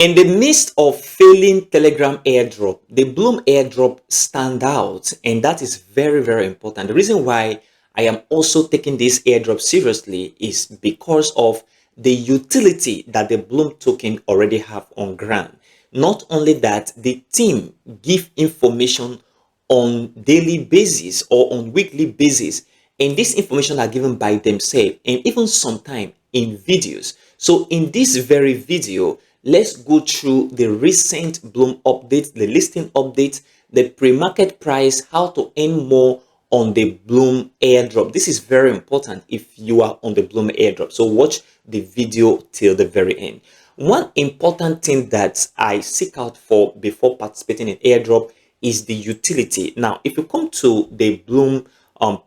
In the midst of failing Telegram airdrop, the Bloom airdrop stand out, and that is very, very important. The reason why I am also taking this airdrop seriously is because of the utility that the Bloom token already have on ground. Not only that, the team give information on daily basis or on weekly basis, and this information are given by themselves and even sometimes in videos. So in this very video, let's go through the recent Bloom updates, the listing updates, the pre-market price, how to earn more on the Bloom airdrop. This is very important if you are on the Bloom airdrop. So watch the video till the very end. One important thing that I seek out for before participating in airdrop is the utility. Now, if you come to the Bloom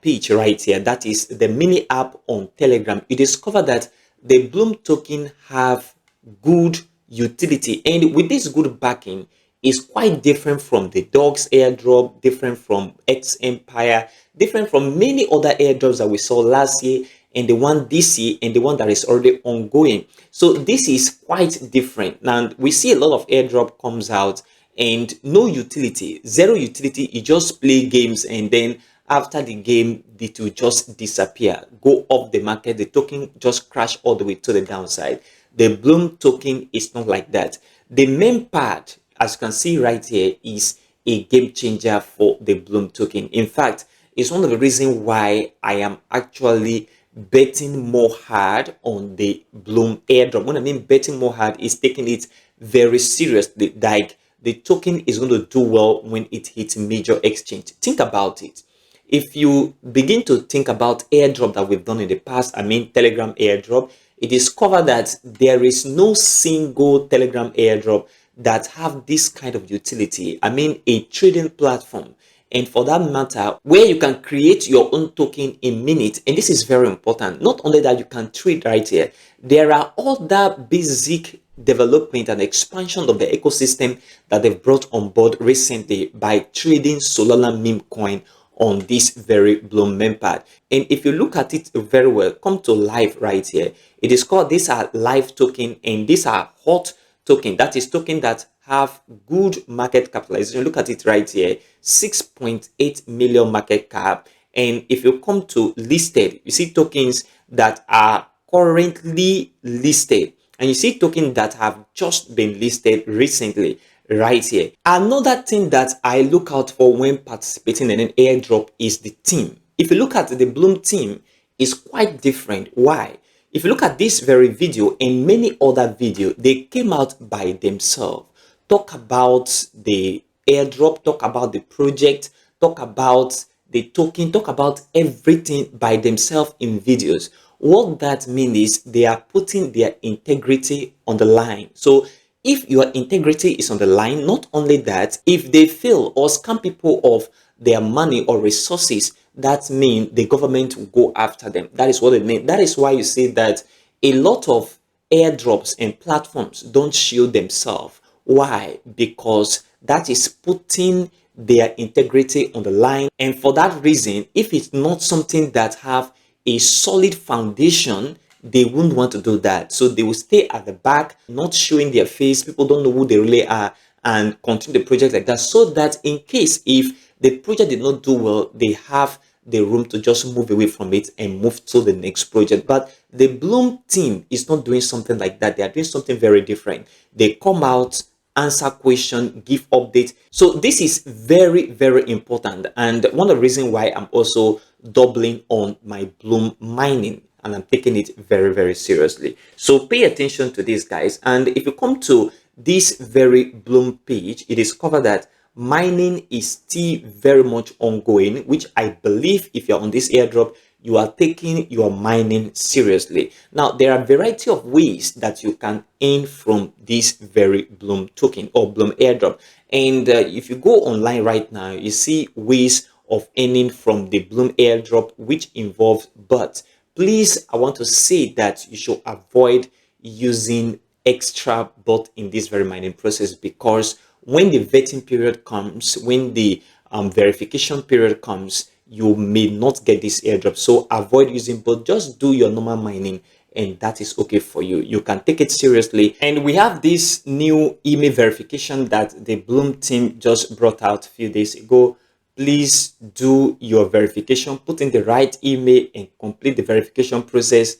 page right here, that is the mini app on Telegram, you discover that the Bloom token have good utility, and with this good backing is quite different from the Dogs airdrop, different from X Empire, different from many other airdrops that we saw last year, and the one this year, and the one that is already ongoing. So this is quite different. Now we see a lot of airdrop comes out and no utility, zero utility. You just play games, and then after the game it will just disappear, go off the market, the token just crash all the way to the downside. The Bloom token is not like that. The main part, as you can see right here, is a game changer for the Bloom token. In fact, it's one of the reasons why I am actually betting more hard on the Bloom airdrop. When I mean betting more hard, is taking it very seriously. Like the token is going to do well when it hits major exchange. Think about it. If you begin to think about airdrop that we've done in the past, I mean Telegram airdrop, it is covered that there is no single Telegram airdrop that have this kind of utility. I mean a trading platform, and for that matter, where you can create your own token in minutes. And this is very important. Not only that, you can trade right here, there are other basic development and expansion of the ecosystem that they've brought on board recently by trading Solana meme coin on this very Bloom member. And if you look at it very well, come to live right here, it is called, these are live token, and these are hot token. That is token that have good market capitalization. Look at it right here, 6.8 million market cap. And if you come to listed, you see tokens that are currently listed, and you see tokens that have just been listed recently right here. Another thing that I look out for when participating in an airdrop is the team. If you look at the Bloom team, is quite different. Why? If you look at this very video and many other videos, they came out by themselves, talk about the airdrop, talk about the project, talk about the token, talk about everything by themselves in videos. What that means is they are putting their integrity on the line. So if your integrity is on the line, not only that, if they fail or scam people of their money or resources, that means the government will go after them. That is what it means. That is why you see that a lot of airdrops and platforms don't shield themselves. Why? Because that is putting their integrity on the line. And for that reason, if it's not something that have a solid foundation, they wouldn't want to do that. So they will stay at the back, not showing their face. People don't know who they really are, and continue the project like that, so that in case if the project did not do well, they have the room to just move away from it and move to the next project. But the Bloom team is not doing something like that. They are doing something very different. They come out, answer question, give updates. So this is very, very important, and one of the reasons why I'm also doubling on my Bloom mining, and I'm taking it very, very seriously. So pay attention to this, guys. And if you come to this very Bloom page, it is covered that mining is still very much ongoing, which I believe if you're on this airdrop, you are taking your mining seriously. Now, there are a variety of ways that you can earn from this very Bloom token or Bloom airdrop. And if you go online right now, you see ways of earning from the Bloom airdrop, which involves bots. Please, I want to say that you should avoid using extra bot in this very mining process, because when the vetting period comes, when the verification period comes, you may not get this airdrop. So avoid using bot, just do your normal mining and that is okay for you. You can take it seriously. And we have this new email verification that the Bloom team just brought out a few days ago. Please do your verification, put in the right email and complete the verification process.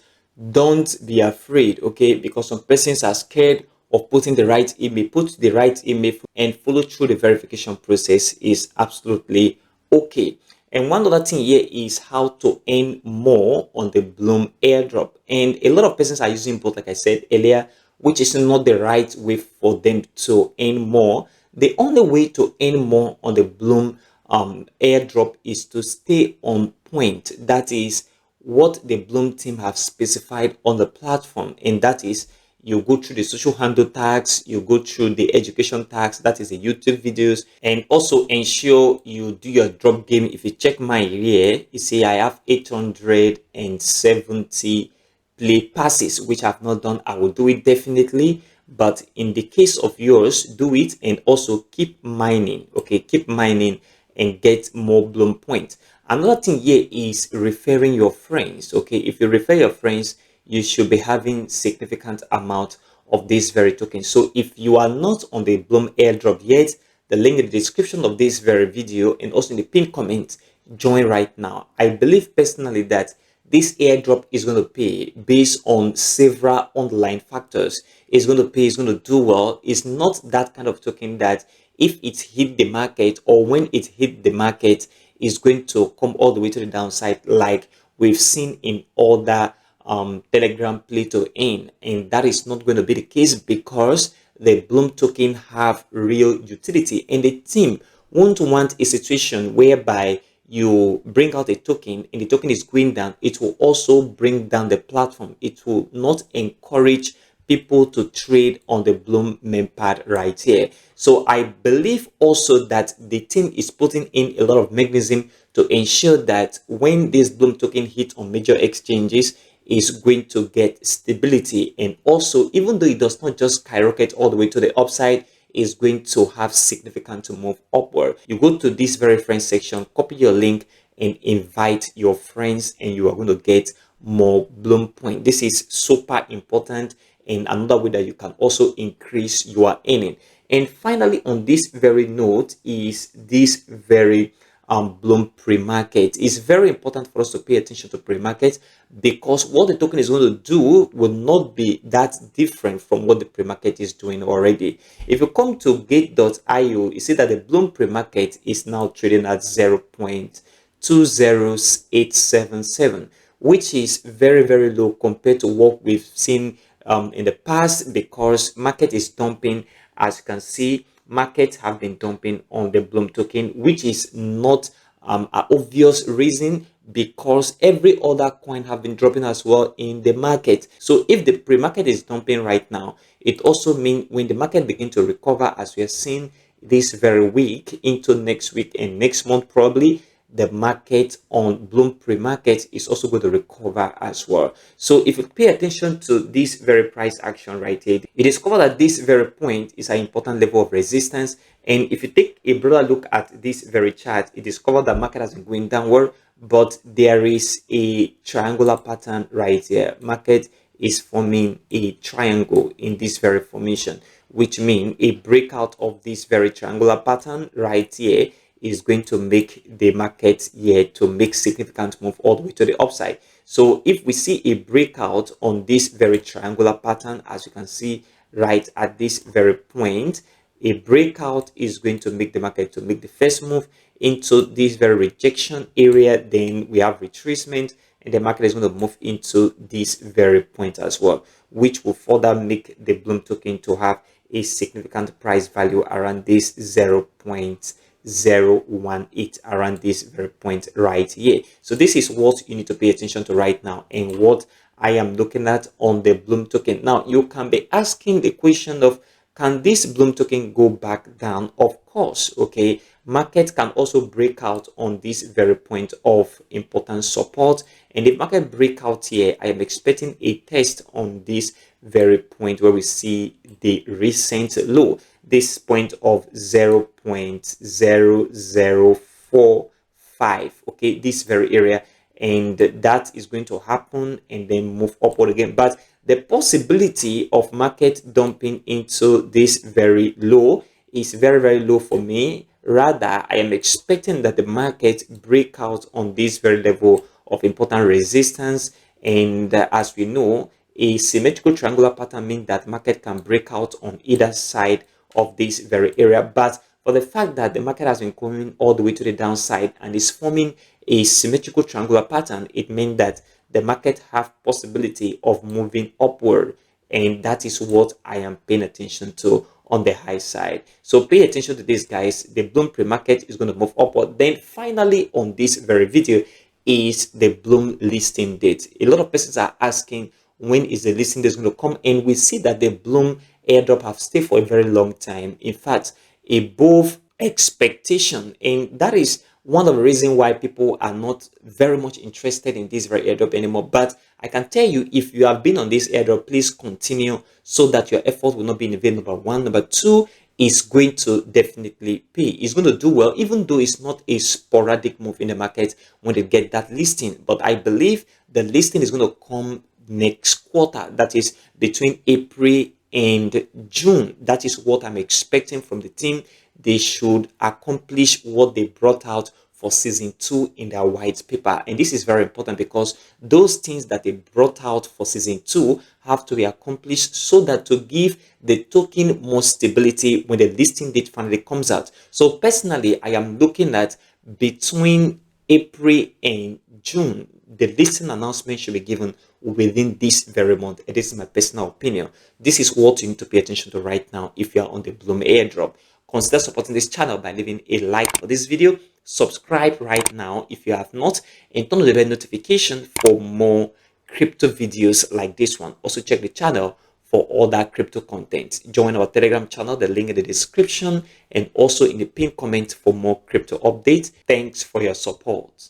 Don't be afraid, okay? Because some persons are scared of putting the right email. Put the right email and follow through the verification process is absolutely okay. And one other thing here is how to earn more on the Bloom airdrop. And a lot of persons are using both, like I said earlier, which is not the right way for them to earn more. The only way to earn more on the Bloom airdrop is to stay on point. That is what the Bloom team have specified on the platform, and that is you go through the social handle tags, you go through the education tags, that is the YouTube videos, and also ensure you do your drop game. If you check my here, you see I have 870 play passes, which I've not done. I will do it definitely, but in the case of yours, do it and also keep mining. Okay, keep mining and get more Bloom points. Another thing here is referring your friends. Okay, if you refer your friends, you should be having significant amount of this very token. So if you are not on the Bloom airdrop yet, the link in the description of this very video and also in the pinned comment, join right now. I believe personally that this airdrop is going to pay based on several underlying factors. It's going to pay, it's going to do well. It's not that kind of token that if it hit the market or when it hit the market is going to come all the way to the downside like we've seen in other Telegram play to earn. And that is not going to be the case because the Bloom token have real utility, and the team won't want a situation whereby you bring out a token and the token is going down. It will also bring down the platform. It will not encourage people to trade on the Bloom mempad right here. So I believe also that the team is putting in a lot of mechanism to ensure that when this Bloom token hit on major exchanges, is going to get stability, and also even though it does not just skyrocket all the way to the upside, is going to have significant move upward. You go to this very friends section, copy your link and invite your friends, and you are going to get more Bloom point. This is super important, and another way that you can also increase your earning. And finally, on this very note is this very Bloom pre-market. It's very important for us to pay attention to pre-market because what the token is going to do will not be that different from what the pre-market is doing already. If you come to gate.io, you see that the Bloom pre-market is now trading at 0.20877, which is very low compared to what we've seen in the past, because market is dumping. As you can see, markets have been dumping on the Bloom token, which is not an obvious reason because every other coin have been dropping as well in the market. So if the pre-market is dumping right now, it also means when the market begin to recover, as we are seeing this very week into next week and next month, probably the market on Bloom pre-market is also going to recover as well. So if you pay attention to this very price action right here, you discover that this very point is an important level of resistance. And if you take a broader look at this very chart, you discover that market has been going downward, but there is a triangular pattern right here. Market is forming a triangle in this very formation, which means a breakout of this very triangular pattern right here is going to make the market here to make significant move all the way to the upside. So if we see a breakout on this very triangular pattern, as you can see right at this very point, a breakout is going to make the market to make the first move into this very rejection area. Then we have retracement, and the market is going to move into this very point as well, which will further make the Bloom token to have a significant price value around this 0.018, around this very point right here. So this is what you need to pay attention to right now and what I am looking at on the Bloom token. Now you can be asking the question of, can this Bloom token go back down? Of course, okay. Market can also break out on this very point of important support, and if market break out here, I am expecting a test on this very point where we see the recent low, this point of 0.0045, okay, this very area. and that is going to happen and then move upward again. But the possibility of market dumping into this very low is very, very low for me. Rather, I am expecting that the market break out on this very level of important resistance. And as we know, a symmetrical triangular pattern means that market can break out on either side of this very area. But for the fact that the market has been coming all the way to the downside and is forming a symmetrical triangular pattern, it means that the market have possibility of moving upward, and that is what I am paying attention to on the high side. So pay attention to this, guys. The Blum pre-market is going to move upward. Then finally on this very video is the Blum listing date. A lot of persons are asking when is the listing date going to come, and we see that the Blum airdrop have stayed for a very long time, in fact above expectation, and that is one of the reasons why people are not very much interested in this very airdrop anymore. But I can tell you, if you have been on this airdrop, please continue so that your effort will not be in vain. Number one. Number two, is going to definitely pay. It's going to do well, even though it's not a sporadic move in the market when they get that listing. But I believe the listing is going to come next quarter, that is between April and June. That is what I'm expecting from the team. They should accomplish what they brought out for season 2 in their white paper, and this is very important because those things that they brought out for season 2 have to be accomplished so that to give the token more stability when the listing date finally comes out. So personally, I am looking at between April and June, the listing announcement should be given within this very month. And this is my personal opinion. This is what you need to pay attention to right now if you are on the Blum airdrop. Consider supporting this channel by leaving a like for this video. Subscribe right now if you have not, and turn on the bell notification for more crypto videos like this one. Also check the channel for other crypto content. Join our Telegram channel, the link in the description, and also in the pinned comment for more crypto updates. Thanks for your support.